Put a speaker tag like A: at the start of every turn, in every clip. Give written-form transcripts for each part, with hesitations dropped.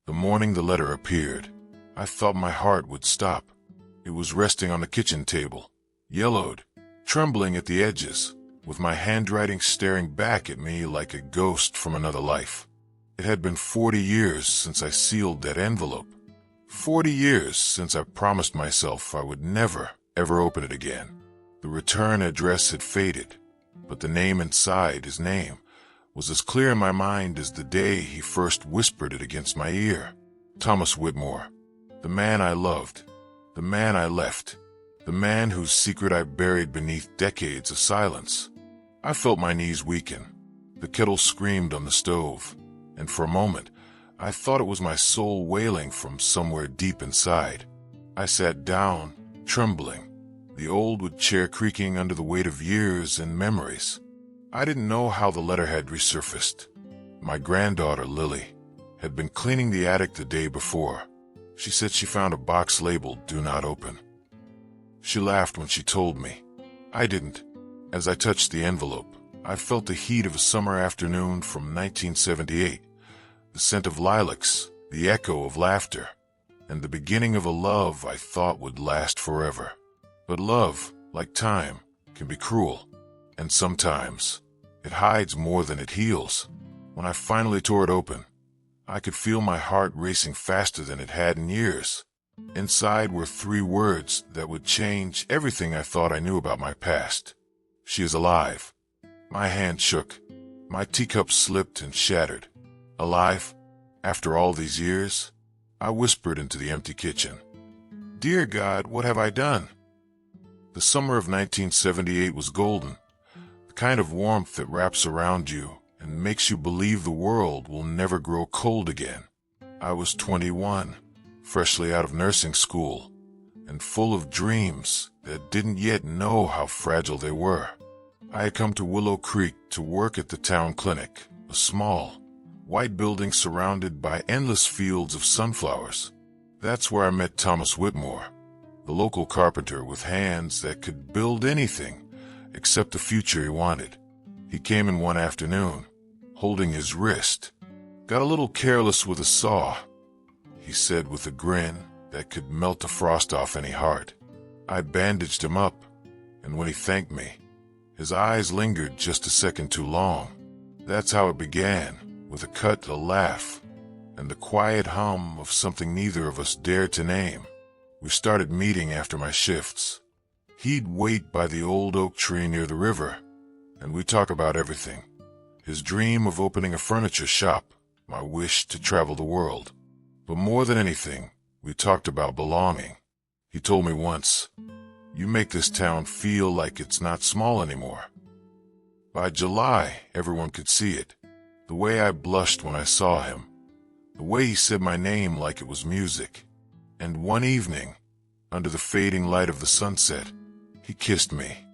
A: The morning the letter appeared, I thought my heart would stop. It was resting on the kitchen table, yellowed, trembling at the edges, with my handwriting staring back at me like a ghost from another life. It had been 40 years since I sealed that envelope. 40 years since I promised myself I would never, ever open it again. The return address had faded, but the name inside, his name, was as clear in my mind as the day he first whispered it against my ear. Thomas Whitmore, the man I loved, the man I left, the man whose secret I buried beneath decades of silence. I felt my knees weaken. The kettle screamed on the stove, and for a moment, I thought it was my soul wailing from somewhere deep inside. I sat down, trembling, the old wood chair creaking under the weight of years and memories. I didn't know how the letter had resurfaced. My granddaughter, Lily, had been cleaning the attic the day before. She said she found a box labeled "Do Not Open." She laughed when she told me. I didn't. As I touched the envelope, I felt the heat of a summer afternoon from 1978, the scent of lilacs, the echo of laughter, and the beginning of a love I thought would last forever. But love, like time, can be cruel, and sometimes it hides more than it heals. When I finally tore it open, I could feel my heart racing faster than it had in years. Inside were 3 words that would change everything I thought I knew about my past. She is alive. My hand shook. My teacup slipped and shattered. Alive? After all these years? I whispered into the empty kitchen. Dear God, what have I done? The summer of 1978 was golden, the kind of warmth that wraps around you and makes you believe the world will never grow cold again. I was 21, freshly out of nursing school, and full of dreams that didn't yet know how fragile they were. I had come to Willow Creek to work at the town clinic, a small, white building surrounded by endless fields of sunflowers. That's where I met Thomas Whitmore, the local carpenter with hands that could build anything except the future he wanted. He came in one afternoon, holding his wrist. Got a little careless with a saw, he said with a grin that could melt the frost off any heart. I bandaged him up, and when he thanked me, his eyes lingered just a second too long. That's how it began, with a cut, a laugh, and the quiet hum of something neither of us dared to name. We started meeting after my shifts. He'd wait by the old oak tree near the river, and we'd talk about everything. His dream of opening a furniture shop, my wish to travel the world. But more than anything, we talked about belonging. He told me once, "You make this town feel like it's not small anymore." By July, everyone could see it. The way I blushed when I saw him. The way he said my name like it was music. And one evening, under the fading light of the sunset, he kissed me.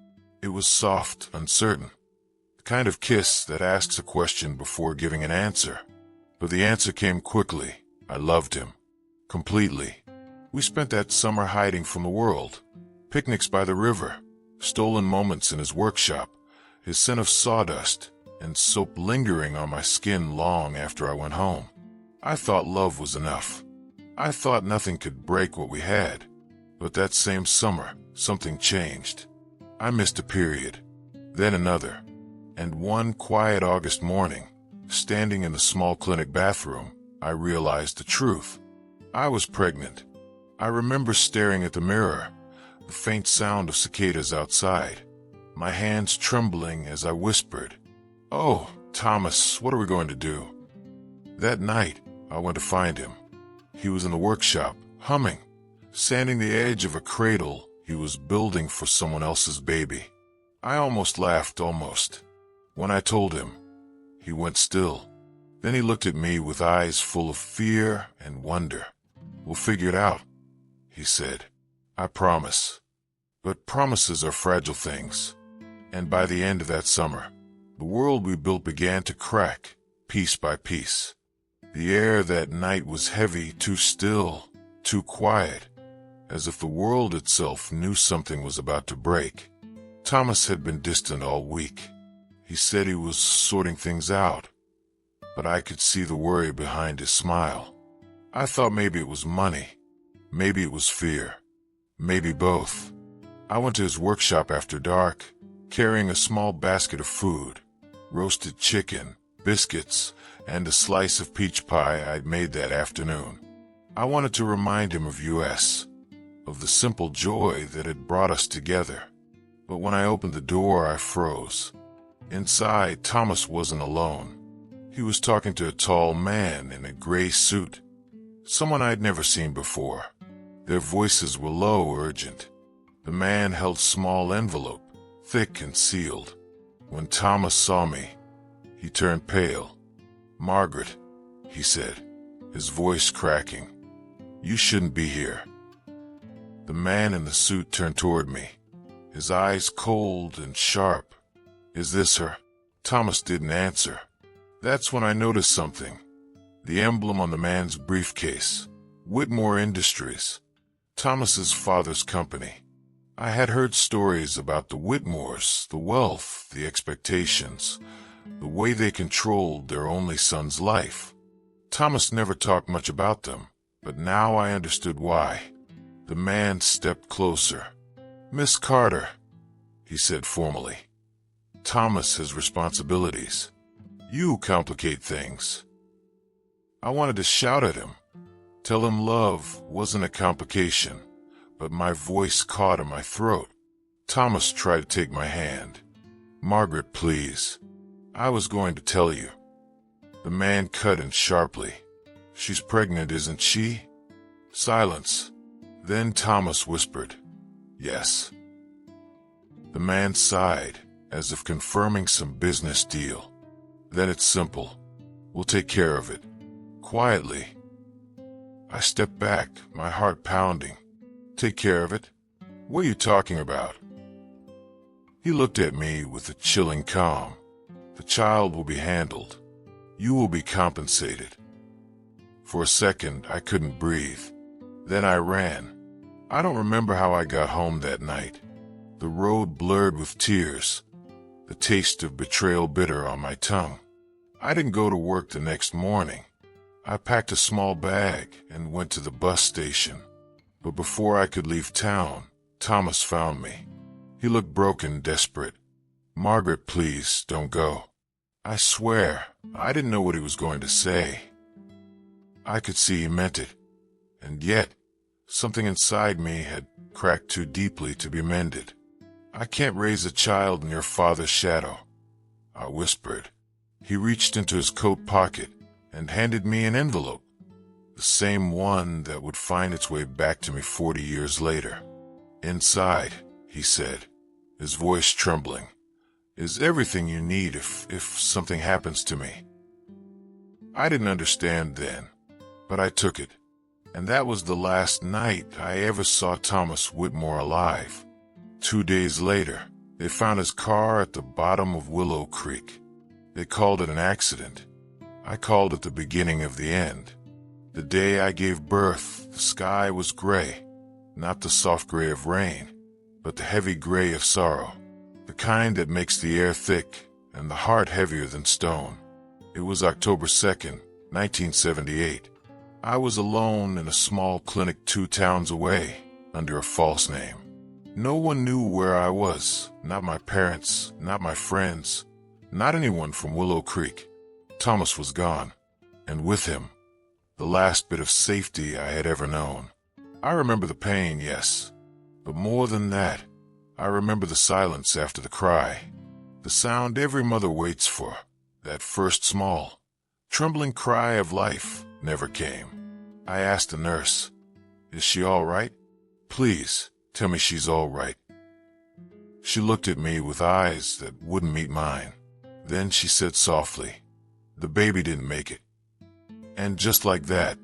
A: It was soft, uncertain. The kind of kiss that asks a question before giving an answer. But the answer came quickly. I loved him. Completely. We spent that summer hiding from the world. Picnics by the river, stolen moments in his workshop, his scent of sawdust and soap lingering on my skin long after I went home. I thought love was enough. I thought nothing could break what we had. But that same summer, something changed. I missed a period, then another, and one quiet August morning, standing in the small clinic bathroom, I realized the truth. I was pregnant. I remember staring at the mirror, the faint sound of cicadas outside, my hands trembling as I whispered, "Oh, Thomas, what are we going to do?" That night, I went to find him. He was in the workshop, humming, sanding the edge of a cradle he was building for someone else's baby. I almost laughed, almost. When I told him, he went still. Then he looked at me with eyes full of fear and wonder. "We'll figure it out," he said. "I promise." But promises are fragile things. And by the end of that summer, the world we built began to crack, piece by piece. The air that night was heavy, too still, too quiet, as if the world itself knew something was about to break. Thomas had been distant all week. He said he was sorting things out, but I could see the worry behind his smile. I thought maybe it was money. Maybe it was fear. Maybe both. I went to his workshop after dark, carrying a small basket of food, roasted chicken, biscuits, and a slice of peach pie I'd made that afternoon. I wanted to remind him of US, of the simple joy that had brought us together. But when I opened the door, I froze. Inside, Thomas wasn't alone. He was talking to a tall man in a gray suit, someone I'd never seen before. Their voices were low, urgent. The man held a small envelope, thick and sealed. When Thomas saw me, he turned pale. "Margaret," he said, his voice cracking, "you shouldn't be here." The man in the suit turned toward me, his eyes cold and sharp. "Is this her?" Thomas didn't answer. That's when I noticed something. The emblem on the man's briefcase, Whitmore Industries, Thomas's father's company. I had heard stories about the Whitmores, the wealth, the expectations, the way they controlled their only son's life. Thomas never talked much about them, but now I understood why. The man stepped closer. "Miss Carter," he said formally. "Thomas has responsibilities. You complicate things." I wanted to shout at him, tell him love wasn't a complication, but my voice caught in my throat. Thomas tried to take my hand. "Margaret, please. I was going to tell you." The man cut in sharply. "She's pregnant, isn't she?" Silence. Then Thomas whispered, "Yes." The man sighed, as if confirming some business deal. "Then it's simple. We'll take care of it." Quietly. I stepped back, my heart pounding. "Take care of it? What are you talking about?" He looked at me with a chilling calm. "The child will be handled. You will be compensated." For a second, I couldn't breathe. Then I ran. I don't remember how I got home that night. The road blurred with tears, the taste of betrayal bitter on my tongue. I didn't go to work the next morning. I packed a small bag and went to the bus station. But before I could leave town, Thomas found me. He looked broken, desperate. "Margaret, please, don't go." I swear, I didn't know what he was going to say. I could see he meant it. And yet, something inside me had cracked too deeply to be mended. "I can't raise a child in your father's shadow," I whispered. He reached into his coat pocket and handed me an envelope, the same one that would find its way back to me 40 years later. "Inside," he said, his voice trembling, "is everything you need if something happens to me." I didn't understand then, but I took it. And that was the last night I ever saw Thomas Whitmore alive. 2 days later, they found his car at the bottom of Willow Creek. They called it an accident. I called it the beginning of the end. The day I gave birth, the sky was gray, not the soft gray of rain, but the heavy gray of sorrow, the kind that makes the air thick and the heart heavier than stone. It was October 2nd, 1978. I was alone in a small clinic 2 towns away, under a false name. No one knew where I was, not my parents, not my friends, not anyone from Willow Creek. Thomas was gone, and with him, the last bit of safety I had ever known. I remember the pain, yes, but more than that, I remember the silence after the cry, the sound every mother waits for, that first small, trembling cry of life never came. I asked the nurse, "Is she all right? Please, tell me she's all right." She looked at me with eyes that wouldn't meet mine. Then she said softly, "The baby didn't make it." And just like that,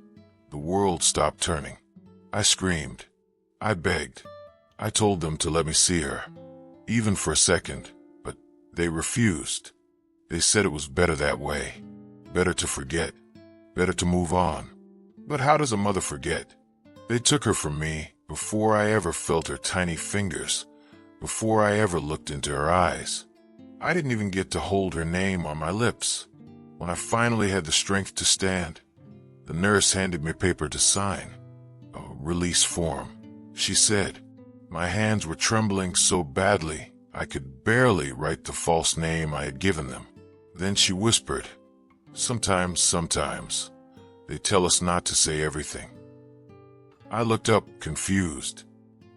A: the world stopped turning. I screamed. I begged. I told them to let me see her, even for a second, but they refused. They said it was better that way, better to forget, better to move on. But how does a mother forget? They took her from me before I ever felt her tiny fingers, before I ever looked into her eyes. I didn't even get to hold her name on my lips. When I finally had the strength to stand, The nurse handed me paper to sign, a release form. She said, my hands were trembling so badly I could barely write the false name I had given them. Then she whispered, sometimes, they tell us not to say everything. I looked up, confused,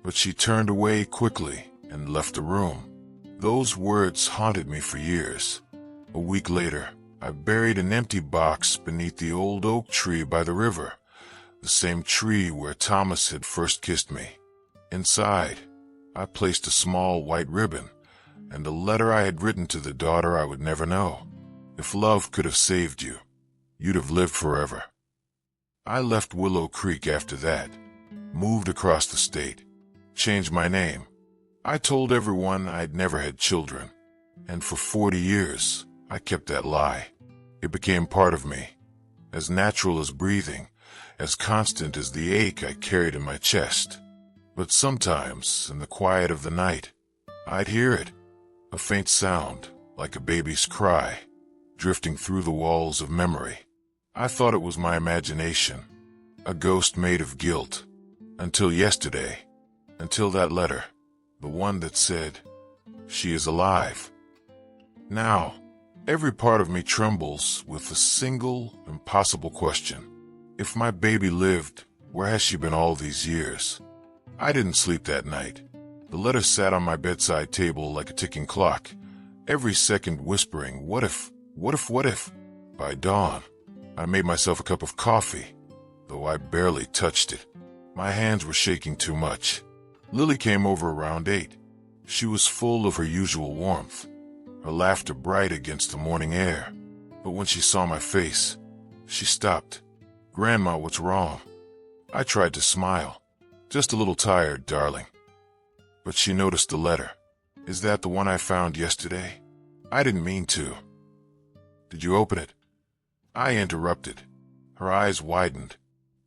A: but she turned away quickly and left the room. Those words haunted me for years. A week later, I buried an empty box beneath the old oak tree by the river, the same tree where Thomas had first kissed me. Inside, I placed a small white ribbon and a letter I had written to the daughter I would never know. If love could have saved you, you'd have lived forever. I left Willow Creek after that, moved across the state, changed my name. I told everyone I'd never had children, and for 40 years, I kept that lie. It became part of me, as natural as breathing, as constant as the ache I carried in my chest. But sometimes, in the quiet of the night, I'd hear it, a faint sound, like a baby's cry, drifting through the walls of memory. I thought it was my imagination, a ghost made of guilt, until yesterday, until that letter, the one that said, she is alive. Now, every part of me trembles with a single, impossible question. If my baby lived, where has she been all these years? I didn't sleep that night. The letter sat on my bedside table like a ticking clock, every second whispering, what if, what if, what if? By dawn, I made myself a cup of coffee, though I barely touched it. My hands were shaking too much. Lily came over around 8. She was full of her usual warmth, her laughter bright against the morning air. But when she saw my face, she stopped. Grandma, what's wrong? I tried to smile. Just a little tired, darling. But she noticed the letter. Is that the one I found yesterday? I didn't mean to. Did you open it? I interrupted. Her eyes widened.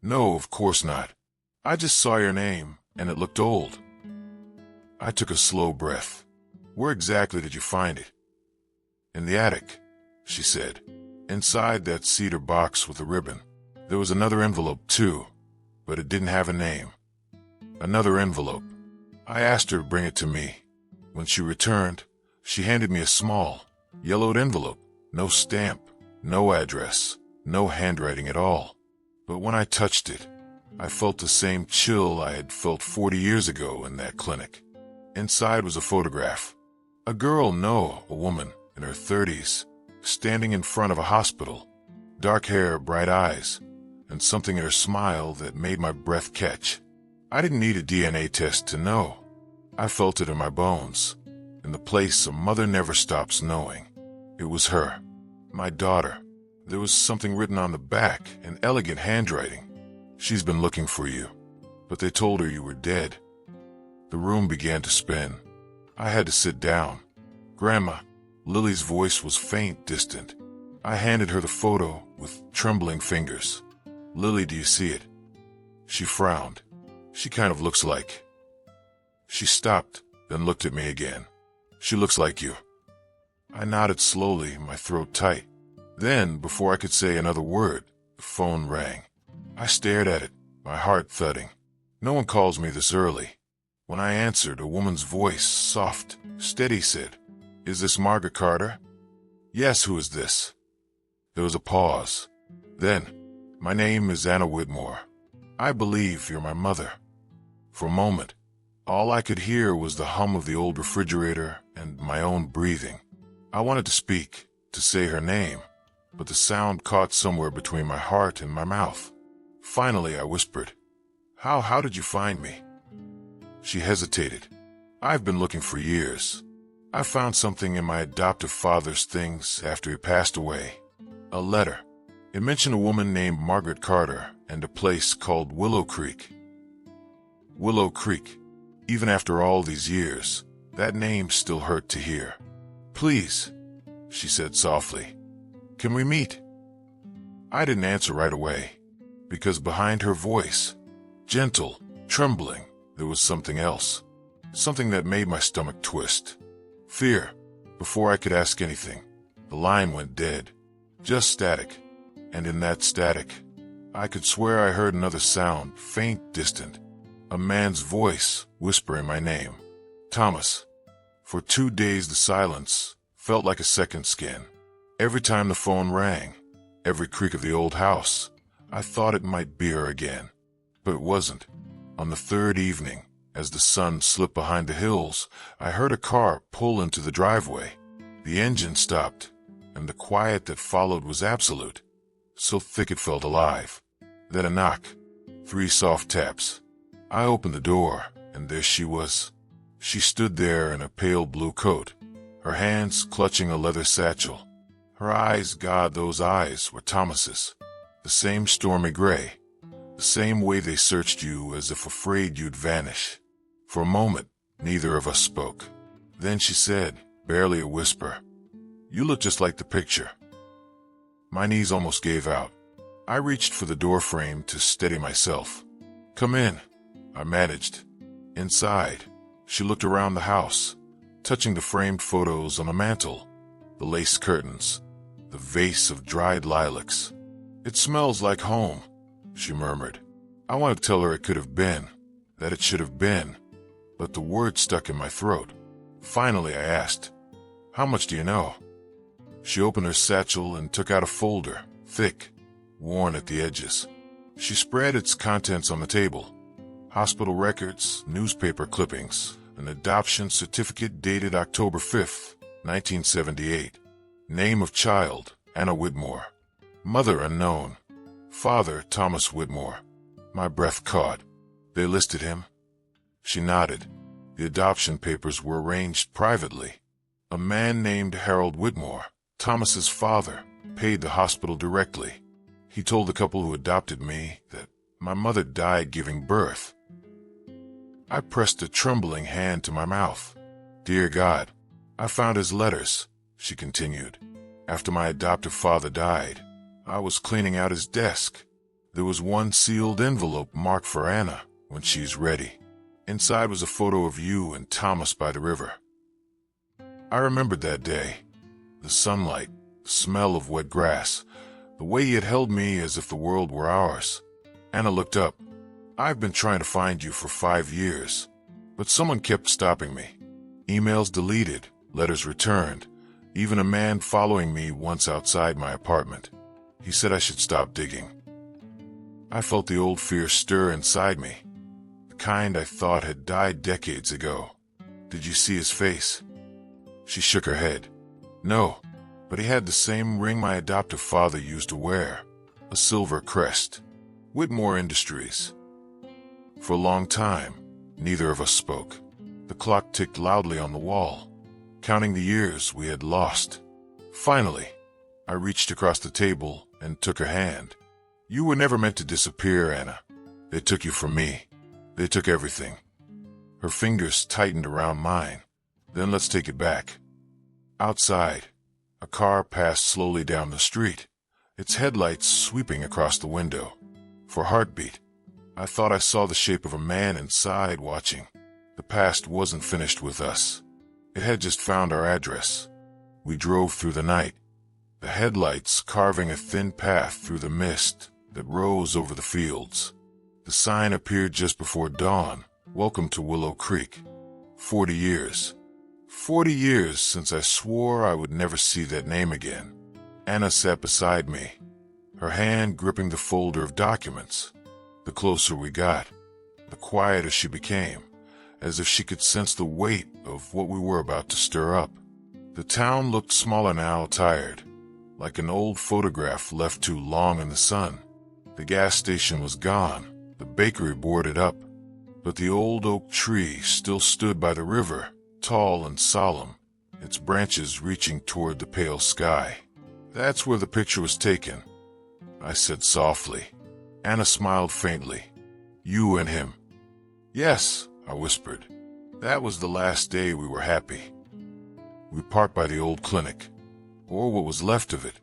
A: No, of course not. I just saw your name, and it looked old. I took a slow breath. Where exactly did you find it? In the attic, she said. Inside that cedar box with the ribbon. There was another envelope, too, but it didn't have a name. Another envelope. I asked her to bring it to me. When she returned, she handed me a small, yellowed envelope. No stamp, no address, no handwriting at all. But when I touched it, I felt the same chill I had felt 40 years ago in that clinic. Inside was a photograph. A girl, no, a woman, in her 30s, standing in front of a hospital. Dark hair, bright eyes, and something in her smile that made my breath catch. I didn't need a DNA test to know. I felt it in my bones, in the place a mother never stops knowing. It was her, my daughter. There was something written on the back, in elegant handwriting. She's been looking for you, but they told her you were dead. The room began to spin. I had to sit down. Grandma, Lily's voice was faint, distant. I handed her the photo with trembling fingers. Lily, do you see it? She frowned. She kind of looks like... She stopped, then looked at me again. She looks like you. I nodded slowly, my throat tight. Then, before I could say another word, the phone rang. I stared at it, my heart thudding. No one calls me this early. When I answered, a woman's voice, soft, steady, said, "Is this Margaret Carter?" "Yes, who is this?" There was a pause. Then, "My name is Anna Whitmore. I believe you're my mother." For a moment, all I could hear was the hum of the old refrigerator and my own breathing. I wanted to speak, to say her name, but the sound caught somewhere between my heart and my mouth. Finally, I whispered, How did you find me?" She hesitated. "I've been looking for years. I found something in my adoptive father's things after he passed away. A letter. It mentioned a woman named Margaret Carter and a place called Willow Creek." Willow Creek. Even after all these years, that name still hurt to hear. "Please," she said softly, "can we meet?" I didn't answer right away, because behind her voice, gentle, trembling, there was something else. Something that made my stomach twist. Fear. Before I could ask anything, the line went dead. Just static. And in that static, I could swear I heard another sound, faint, distant. A man's voice whispering my name. Thomas. For 2 days the silence felt like a second skin. Every time the phone rang, every creak of the old house, I thought it might be her again. But it wasn't. On the third evening, as the sun slipped behind the hills, I heard a car pull into the driveway. The engine stopped, and the quiet that followed was absolute, so thick it felt alive. Then a knock. 3 soft taps. I opened the door, and there she was. She stood there in a pale blue coat, her hands clutching a leather satchel. Her eyes, God, those eyes were Thomas's. The same stormy gray. The same way they searched you as if afraid you'd vanish. For a moment, neither of us spoke. Then she said, barely a whisper, "You look just like the picture." My knees almost gave out. I reached for the door frame to steady myself. "Come in," I managed. Inside, she looked around the house, touching the framed photos on the mantel, the lace curtains, the vase of dried lilacs. "It smells like home," she murmured. I wanted to tell her it could have been, that it should have been, but the word stuck in my throat. Finally, I asked, "How much do you know?" She opened her satchel and took out a folder, thick, worn at the edges. She spread its contents on the table. Hospital records, newspaper clippings, an adoption certificate dated October 5th, 1978. Name of child, Anna Whitmore. Mother unknown. Father, Thomas Whitmore. My breath caught. They listed him. She nodded. The adoption papers were arranged privately. A man named Harold Whitmore, Thomas's father, paid the hospital directly. He told the couple who adopted me that my mother died giving birth. I pressed a trembling hand to my mouth. "Dear God, I found his letters," she continued. "After my adoptive father died, I was cleaning out his desk. There was one sealed envelope marked for Anna when she's ready. Inside was a photo of you and Thomas by the river." I remembered that day. The sunlight, the smell of wet grass, the way he had held me as if the world were ours. Anna looked up. "I've been trying to find you for 5 years, but someone kept stopping me. Emails deleted, letters returned, even a man following me once outside my apartment. He said I should stop digging." I felt the old fear stir inside me, the kind I thought had died decades ago. "Did you see his face?" She shook her head. "No, but he had the same ring my adoptive father used to wear, a silver crest. Whitmore Industries." For a long time, neither of us spoke. The clock ticked loudly on the wall, counting the years we had lost. Finally, I reached across the table and took her hand. "You were never meant to disappear, Anna. They took you from me. They took everything." Her fingers tightened around mine. "Then let's take it back." Outside, a car passed slowly down the street, its headlights sweeping across the window. For a heartbeat, I thought I saw the shape of a man inside watching. The past wasn't finished with us. It had just found our address. We drove through the night, the headlights carving a thin path through the mist that rose over the fields. The sign appeared just before dawn, "Welcome to Willow Creek." 40 years. 40 years since I swore I would never see that name again. Anna sat beside me, her hand gripping the folder of documents. The closer we got, the quieter she became, as if she could sense the weight of what we were about to stir up. The town looked smaller now, tired, like an old photograph left too long in the sun. The gas station was gone, the bakery boarded up, but the old oak tree still stood by the river, tall and solemn, its branches reaching toward the pale sky. "That's where the picture was taken," I said softly. Anna smiled faintly. "You and him." "Yes," I whispered. "That was the last day we were happy." We parked by the old clinic, or what was left of it.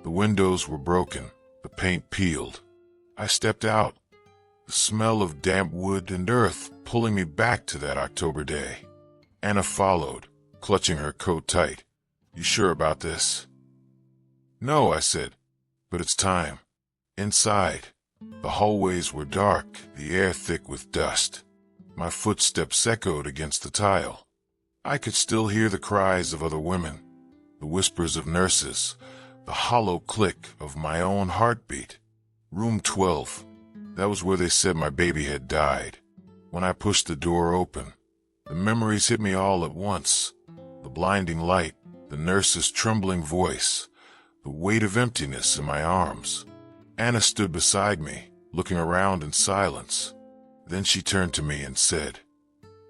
A: The windows were broken, the paint peeled. I stepped out, the smell of damp wood and earth pulling me back to that October day. Anna followed, clutching her coat tight. "You sure about this?" "No," I said, "but it's time." Inside, The hallways were dark, the air thick with dust. My footsteps echoed against the tile. I could still hear the cries of other women, the whispers of nurses, the hollow click of my own heartbeat. Room 12. That was where they said my baby had died. When I pushed the door open, the memories hit me all at once. The blinding light, the nurse's trembling voice, the weight of emptiness in my arms. Anna stood beside me, looking around in silence. Then she turned to me and said,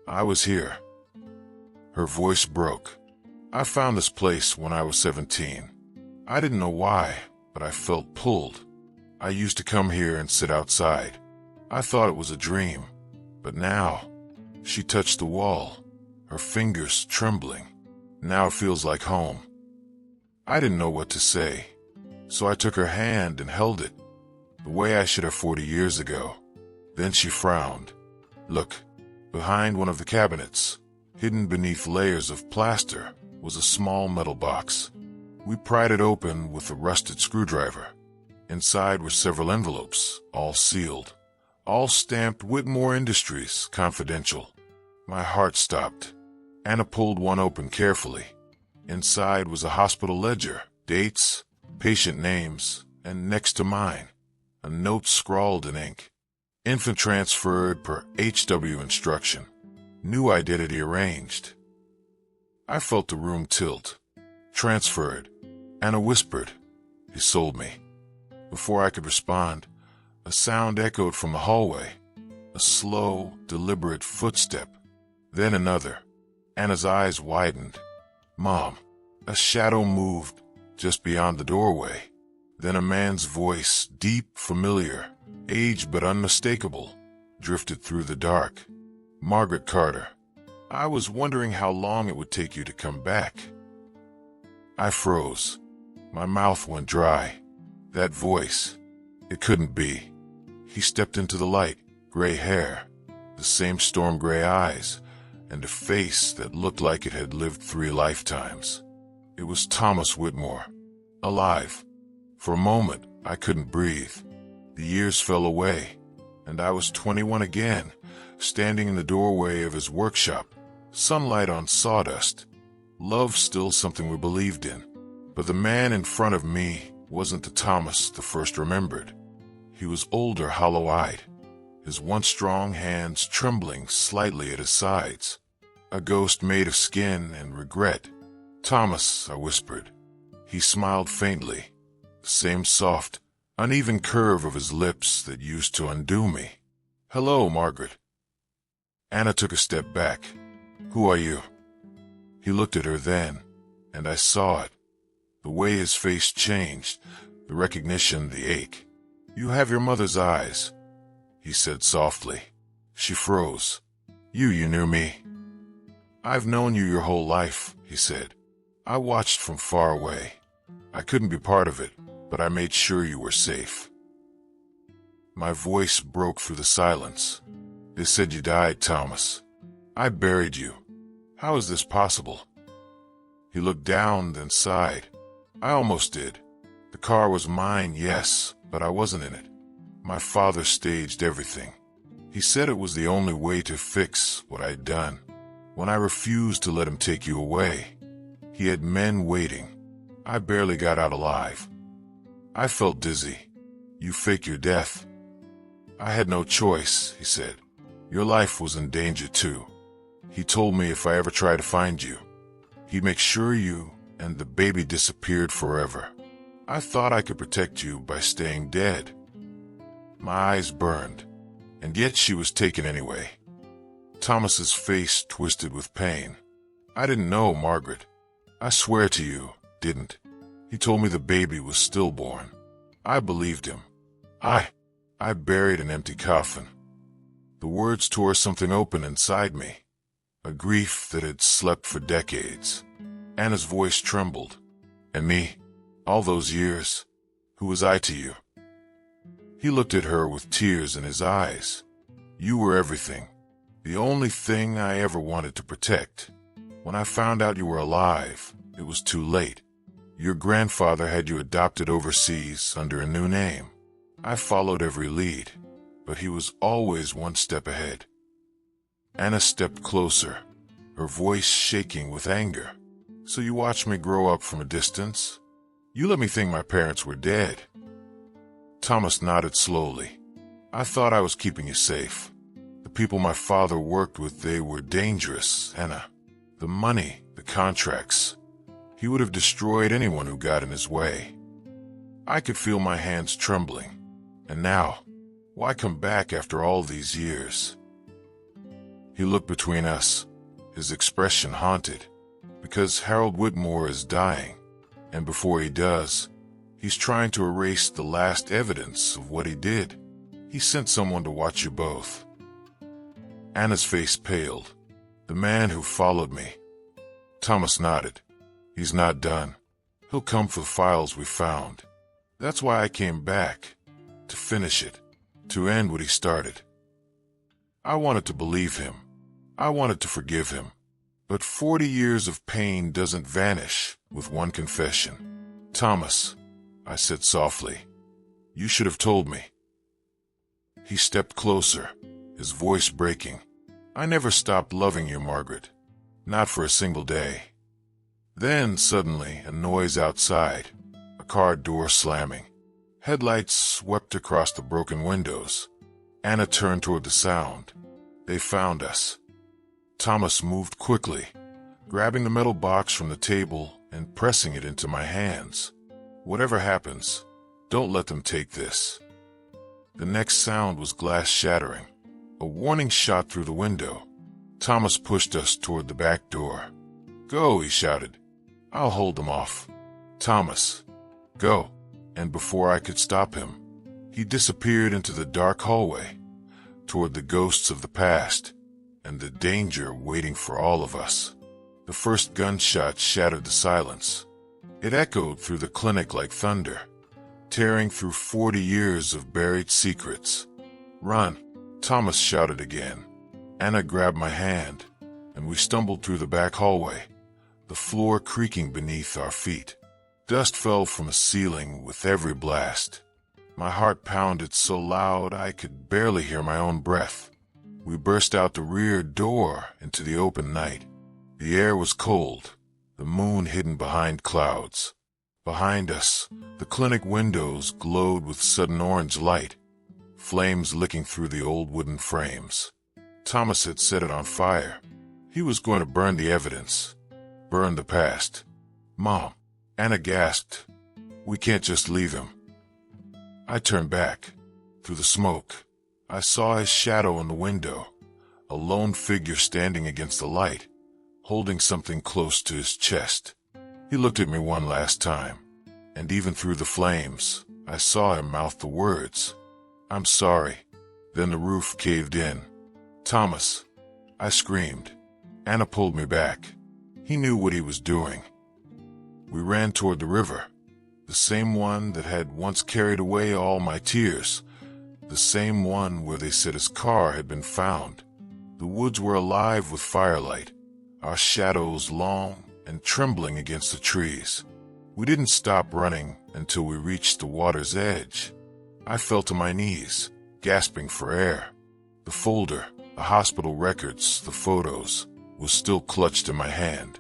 A: "I was here." Her voice broke. "I found this place when I was 17. I didn't know why, but I felt pulled. I used to come here and sit outside. I thought it was a dream, but now..." She touched the wall, her fingers trembling. "Now it feels like home." I didn't know what to say, so I took her hand and held it, the way I should have 40 years ago. Then she frowned. "Look." Behind one of the cabinets, hidden beneath layers of plaster, was a small metal box. We pried it open with a rusted screwdriver. Inside were several envelopes, all sealed, all stamped Whitmore Industries, confidential. My heart stopped. Anna pulled one open carefully. Inside was a hospital ledger, dates, patient names, and next to mine, a note scrawled in ink. "Infant transferred per HW instruction. New identity arranged." I felt the room tilt. "Transferred," Anna whispered. "He sold me." Before I could respond, a sound echoed from the hallway. A slow, deliberate footstep. Then another. Anna's eyes widened. "Mom." A shadow moved just beyond the doorway. Then a man's voice, deep, familiar, aged but unmistakable, drifted through the dark. "Margaret Carter. I was wondering how long it would take you to come back." I froze. My mouth went dry. That voice, it couldn't be. He stepped into the light, gray hair, the same storm gray eyes, and a face that looked like it had lived 3 lifetimes. It was Thomas Whitmore, alive. For a moment, I couldn't breathe. The years fell away, and I was 21 again, standing in the doorway of his workshop, sunlight on sawdust. Love still something we believed in, but the man in front of me wasn't the Thomas the first remembered. He was older, hollow-eyed, his once strong hands trembling slightly at his sides. A ghost made of skin and regret. "Thomas," I whispered. He smiled faintly, the same soft, uneven curve of his lips that used to undo me. "Hello, Margaret." Anna took a step back. "Who are you?" He looked at her then, and I saw it. The way his face changed, the recognition, the ache. "You have your mother's eyes," he said softly. She froze. You knew me." "I've known you your whole life," he said. "I watched from far away. I couldn't be part of it, but I made sure you were safe." My voice broke through the silence. "They said you died, Thomas. I buried you. How is this possible?" He looked down, then sighed. "I almost did. The car was mine, yes, but I wasn't in it. My father staged everything. He said it was the only way to fix what I'd done. When I refused to let him take you away, he had men waiting. I barely got out alive. I felt dizzy. You fake your death." "I had no choice," he said. "Your life was in danger too. He told me if I ever tried to find you, he'd make sure you and the baby disappeared forever. I thought I could protect you by staying dead." My eyes burned, and yet she was taken anyway. Thomas's face twisted with pain. "I didn't know, Margaret. I swear to you, didn't. He told me the baby was stillborn. I believed him. I buried an empty coffin." The words tore something open inside me, a grief that had slept for decades. Anna's voice trembled. "And me? All those years? Who was I to you?" He looked at her with tears in his eyes. "You were everything. The only thing I ever wanted to protect. When I found out you were alive, it was too late. Your grandfather had you adopted overseas under a new name. I followed every lead, but he was always one step ahead. Anna stepped closer, her voice shaking with anger. "So you watched me grow up from a distance? You let me think my parents were dead." Thomas nodded slowly. "I thought I was keeping you safe. The people my father worked with, they were dangerous, Anna. The money, the contracts. He would have destroyed anyone who got in his way." I could feel my hands trembling. And now, why come back after all these years? He looked between us, his expression haunted, because Harold Whitmore is dying, and before he does, he's trying to erase the last evidence of what he did. He sent someone to watch you both. Anna's face paled. "The man who followed me." Thomas nodded. "He's not done. He'll come for the files we found. That's why I came back. To finish it. To end what he started." I wanted to believe him. I wanted to forgive him. But 40 years of pain doesn't vanish with one confession. "Thomas," I said softly, "you should have told me." He stepped closer, his voice breaking. "I never stopped loving you, Margaret. Not for a single day." Then, suddenly, a noise outside, a car door slamming. Headlights swept across the broken windows. Anna turned toward the sound. They found us. Thomas moved quickly, grabbing the metal box from the table and pressing it into my hands. "Whatever happens, don't let them take this." The next sound was glass shattering. A warning shot through the window. Thomas pushed us toward the back door. "Go," he shouted. "I'll hold them off." "Thomas, go." And before I could stop him, he disappeared into the dark hallway, toward the ghosts of the past and the danger waiting for all of us. The first gunshot shattered the silence. It echoed through the clinic like thunder, tearing through 40 years of buried secrets. "Run," Thomas shouted again. Anna grabbed my hand, and we stumbled through the back hallway, the floor creaking beneath our feet. Dust fell from the ceiling with every blast. My heart pounded so loud I could barely hear my own breath. We burst out the rear door into the open night. The air was cold, the moon hidden behind clouds. Behind us, the clinic windows glowed with sudden orange light, flames licking through the old wooden frames. Thomas had set it on fire. He was going to burn the evidence, burn the past. "Mom," Anna gasped, "we can't just leave him." I turned back. Through the smoke, I saw his shadow in the window, a lone figure standing against the light, holding something close to his chest. He looked at me one last time, and even through the flames, I saw him mouth the words, "I'm sorry." Then the roof caved in. "Thomas," I screamed. Anna pulled me back. He knew what he was doing. We ran toward the river, the same one that had once carried away all my tears, the same one where they said his car had been found. The woods were alive with firelight, our shadows long and trembling against the trees. We didn't stop running until we reached the water's edge. I fell to my knees, gasping for air. The folder, the hospital records, the photos, was still clutched in my hand.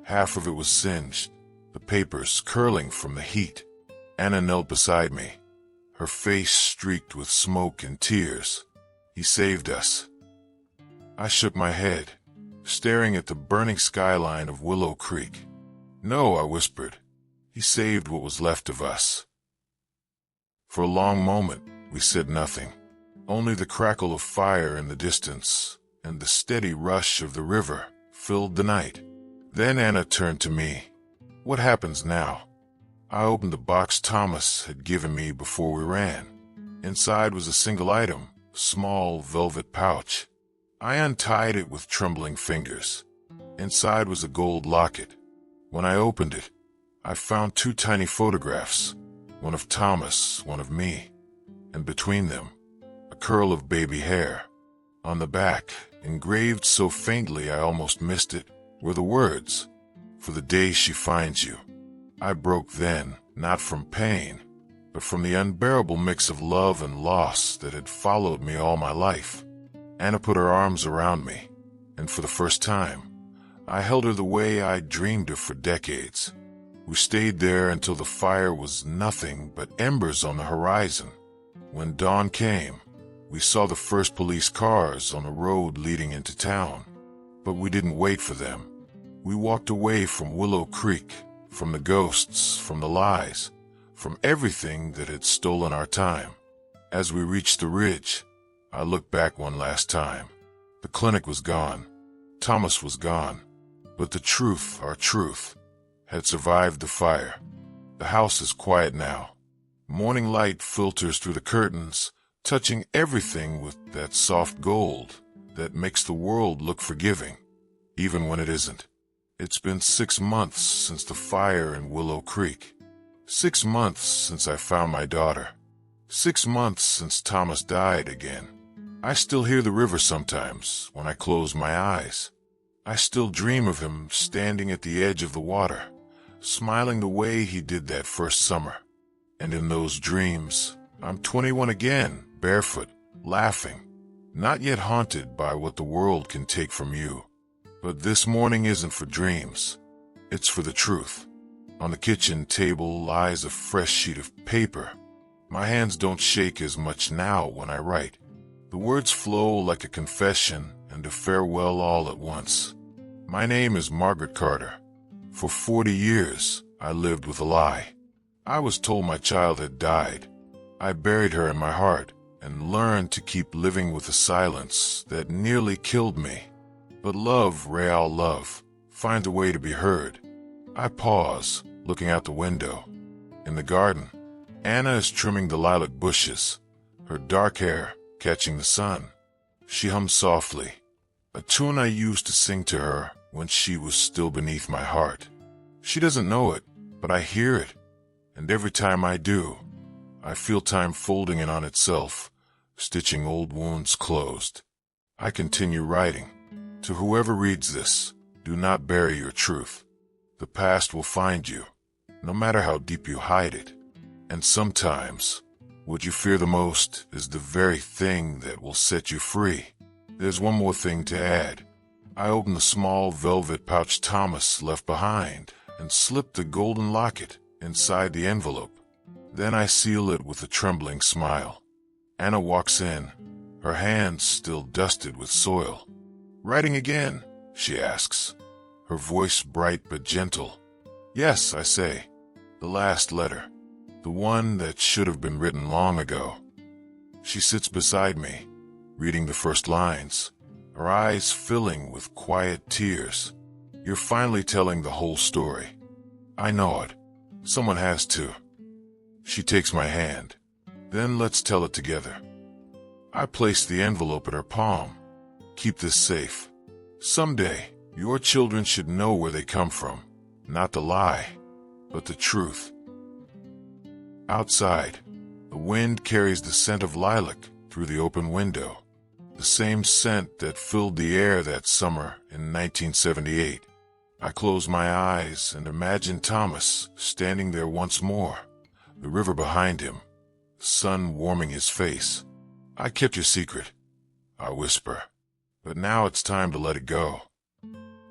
A: Half of it was singed, the papers curling from the heat. Anna knelt beside me, her face streaked with smoke and tears. "He saved us." I shook my head, staring at the burning skyline of Willow Creek. "No," I whispered. "He saved what was left of us." For a long moment, we said nothing. Only the crackle of fire in the distance and the steady rush of the river filled the night. Then Anna turned to me. "What happens now?" I opened the box Thomas had given me before we ran. Inside was a single item, small velvet pouch. I untied it with trembling fingers. Inside was a gold locket. When I opened it, I found 2 tiny photographs, one of Thomas, one of me, and between them, a curl of baby hair. On the back, engraved so faintly I almost missed it, were the words, "For the day she finds you." I broke then, not from pain, but from the unbearable mix of love and loss that had followed me all my life. Anna put her arms around me, and for the first time, I held her the way I'd dreamed of for decades. We stayed there until the fire was nothing but embers on the horizon. When dawn came, we saw the first police cars on the road leading into town. But we didn't wait for them. We walked away from Willow Creek, from the ghosts, from the lies, from everything that had stolen our time. As we reached the ridge, I looked back one last time. The clinic was gone. Thomas was gone. But the truth, our truth, had survived the fire. The house is quiet now. Morning light filters through the curtains, touching everything with that soft gold that makes the world look forgiving, even when it isn't. It's been 6 months since the fire in Willow Creek. 6 months since I found my daughter. 6 months since Thomas died again. I still hear the river sometimes when I close my eyes. I still dream of him standing at the edge of the water, smiling the way he did that first summer. And in those dreams, I'm 21 again, barefoot, laughing, not yet haunted by what the world can take from you. But this morning isn't for dreams. It's for the truth. On the kitchen table lies a fresh sheet of paper. My hands don't shake as much now when I write. The words flow like a confession and a farewell all at once. My name is Margaret Carter. For 40 years, I lived with a lie. I was told my child had died. I buried her in my heart and learned to keep living with a silence that nearly killed me. But love, real love, finds a way to be heard. I pause, looking out the window. In the garden, Anna is trimming the lilac bushes, her dark hair catching the sun. She hums softly, a tune I used to sing to her when she was still beneath my heart. She doesn't know it, but I hear it, and every time I do, I feel time folding in on itself, stitching old wounds closed. I continue writing. To whoever reads this, do not bury your truth. The past will find you, no matter how deep you hide it. And sometimes, what you fear the most is the very thing that will set you free. There's one more thing to add. I open the small velvet pouch Thomas left behind and slip the golden locket inside the envelope. Then I seal it with a trembling smile. Anna walks in, her hands still dusted with soil. "Writing again?" she asks, her voice bright but gentle. "Yes," I say. "The last letter. The one that should have been written long ago." She sits beside me, reading the first lines, her eyes filling with quiet tears. "You're finally telling the whole story." "I know it. Someone has to." She takes my hand. "Then let's tell it together." I place the envelope in her palm. "Keep this safe. Someday, your children should know where they come from. Not the lie, but the truth." Outside, the wind carries the scent of lilac through the open window. The same scent that filled the air that summer in 1978. I close my eyes and imagine Thomas standing there once more, the river behind him, the sun warming his face. "I kept your secret," I whisper, "but now it's time to let it go."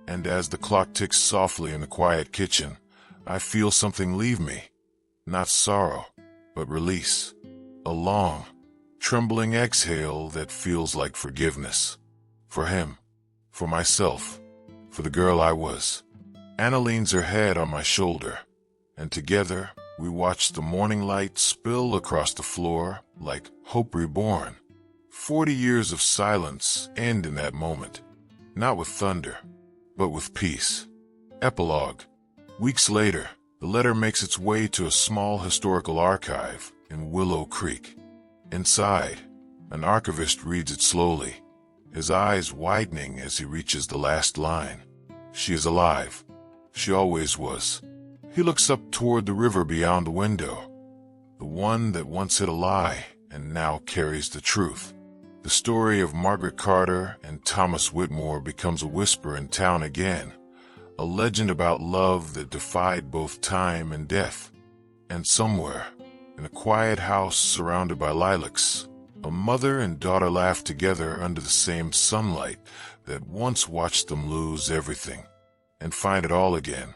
A: And as the clock ticks softly in the quiet kitchen, I feel something leave me. Not sorrow, but release. A long, trembling exhale that feels like forgiveness. For him, for myself, for the girl I was. Anna leans her head on my shoulder, and together we watch the morning light spill across the floor like hope reborn. 40 years of silence end in that moment, not with thunder, but with peace. Epilogue. Weeks later, the letter makes its way to a small historical archive in Willow Creek. Inside, an archivist reads it slowly, his eyes widening as he reaches the last line. She is alive. She always was. He looks up toward the river beyond the window, the one that once hid a lie and now carries the truth. The story of Margaret Carter and Thomas Whitmore becomes a whisper in town again, a legend about love that defied both time and death. And somewhere, In a quiet house surrounded by lilacs, a mother and daughter laugh together under the same sunlight that once watched them lose everything and find it all again.